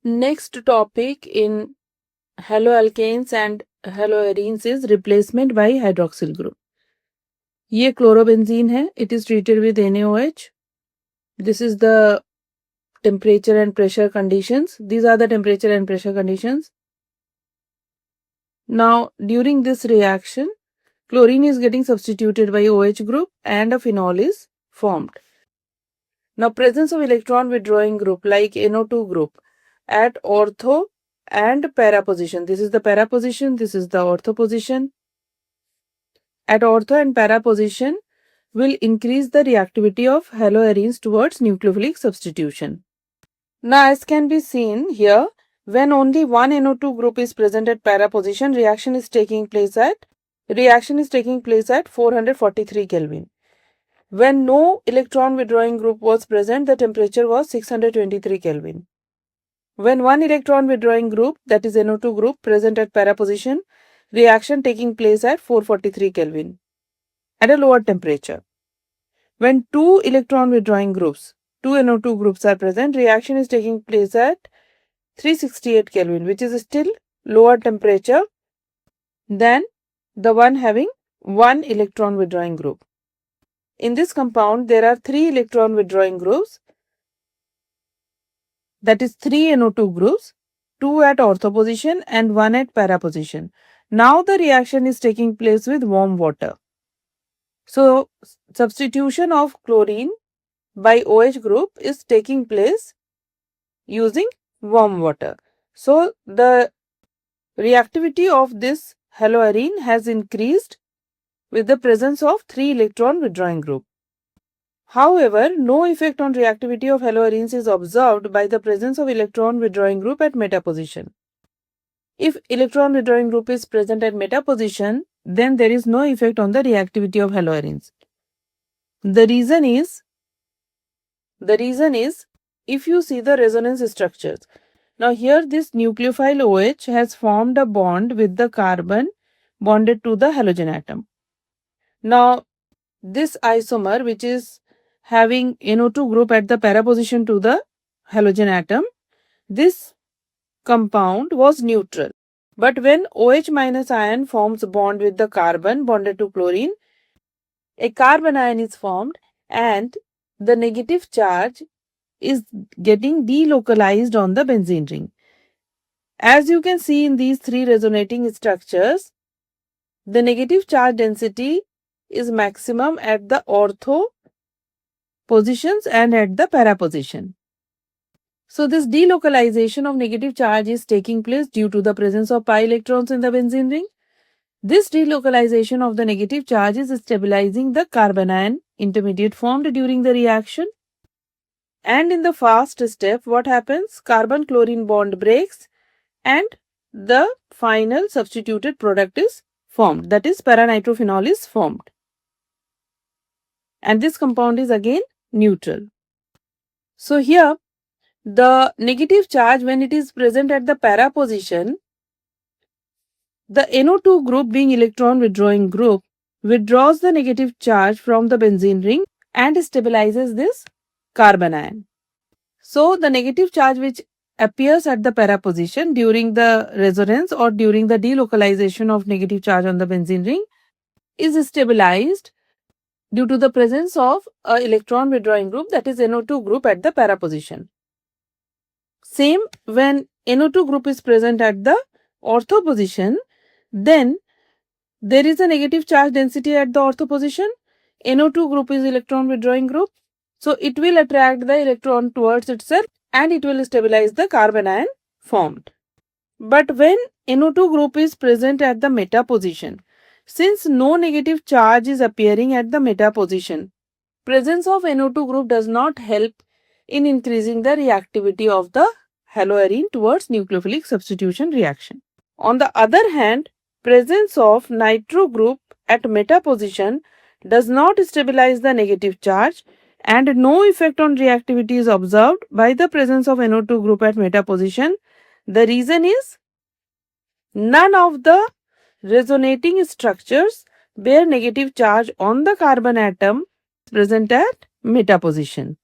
Next topic in haloalkanes and haloarenes is replacement by hydroxyl group. ये chlorobenzene है. It is treated with NaOH. This is the temperature and pressure conditions. These are the temperature and pressure conditions. Now, during this reaction, chlorine is getting substituted by OH group and a phenol is formed. Now, presence of electron withdrawing group like NO2 group at ortho and para position. This is the para position, this is the ortho position. At ortho and para position will increase the reactivity of haloarenes towards nucleophilic substitution. Now, as can be seen here, when only one NO2 group is present at para position, reaction is taking place at 443 Kelvin. When no electron withdrawing group was present, the temperature was 623 Kelvin. When one electron withdrawing group, that is NO2 group, present at para position, reaction taking place at 443 Kelvin at a lower temperature. When two electron withdrawing groups, two NO2 groups are present, reaction is taking place at 368 Kelvin, which is still lower temperature than the one having one electron withdrawing group. In this compound, there are three electron withdrawing groups, that is 3 NO2 groups, 2 at ortho position and 1 at para position. Now the reaction is taking place with warm water. So, substitution of chlorine by OH group is taking place using warm water. So, the reactivity of this haloarene has increased with the presence of 3 electron withdrawing group. However, no effect on reactivity of haloarenes is observed by the presence of electron withdrawing group at meta position. If electron withdrawing group is present at meta position, then there is no effect on the reactivity of haloarenes. The reason is if you see the resonance structures. Now here this nucleophile OH has formed a bond with the carbon bonded to the halogen atom. Now this isomer, which is having NO2 group at the para position to the halogen atom, this compound was neutral. But when OH minus ion forms bond with the carbon bonded to chlorine, a carbon ion is formed and the negative charge is getting delocalized on the benzene ring. As you can see in these three resonating structures, the negative charge density is maximum at the ortho positions and at the para position. So this delocalization of negative charge is taking place due to the presence of pi electrons in the benzene ring. This delocalization of the negative charge is stabilizing the carbon ion intermediate formed during the reaction. And in the fast step, what happens? Carbon-chlorine bond breaks and the final substituted product is formed. That is, para-nitrophenol is formed. And this compound is again neutral. So here, the negative charge, when it is present at the para position, the NO2 group, being electron withdrawing group, withdraws the negative charge from the benzene ring and stabilizes this carbon ion. So the negative charge which appears at the para position during the resonance or during the delocalization of negative charge on the benzene ring is stabilized due to the presence of an electron withdrawing group, that is NO2 group at the para position. Same when NO2 group is present at the ortho position, then there is a negative charge density at the ortho position. NO2 group is electron withdrawing group. So it will attract the electron towards itself and it will stabilize the carbon ion formed. But when NO2 group is present at the meta position, since no negative charge is appearing at the meta position, presence of NO2 group does not help in increasing the reactivity of the haloarene towards nucleophilic substitution reaction. On the other hand, presence of nitro group at meta position does not stabilize the negative charge and no effect on reactivity is observed by the presence of NO2 group at meta position. The reason is none of the resonating structures bear negative charge on the carbon atom present at meta position.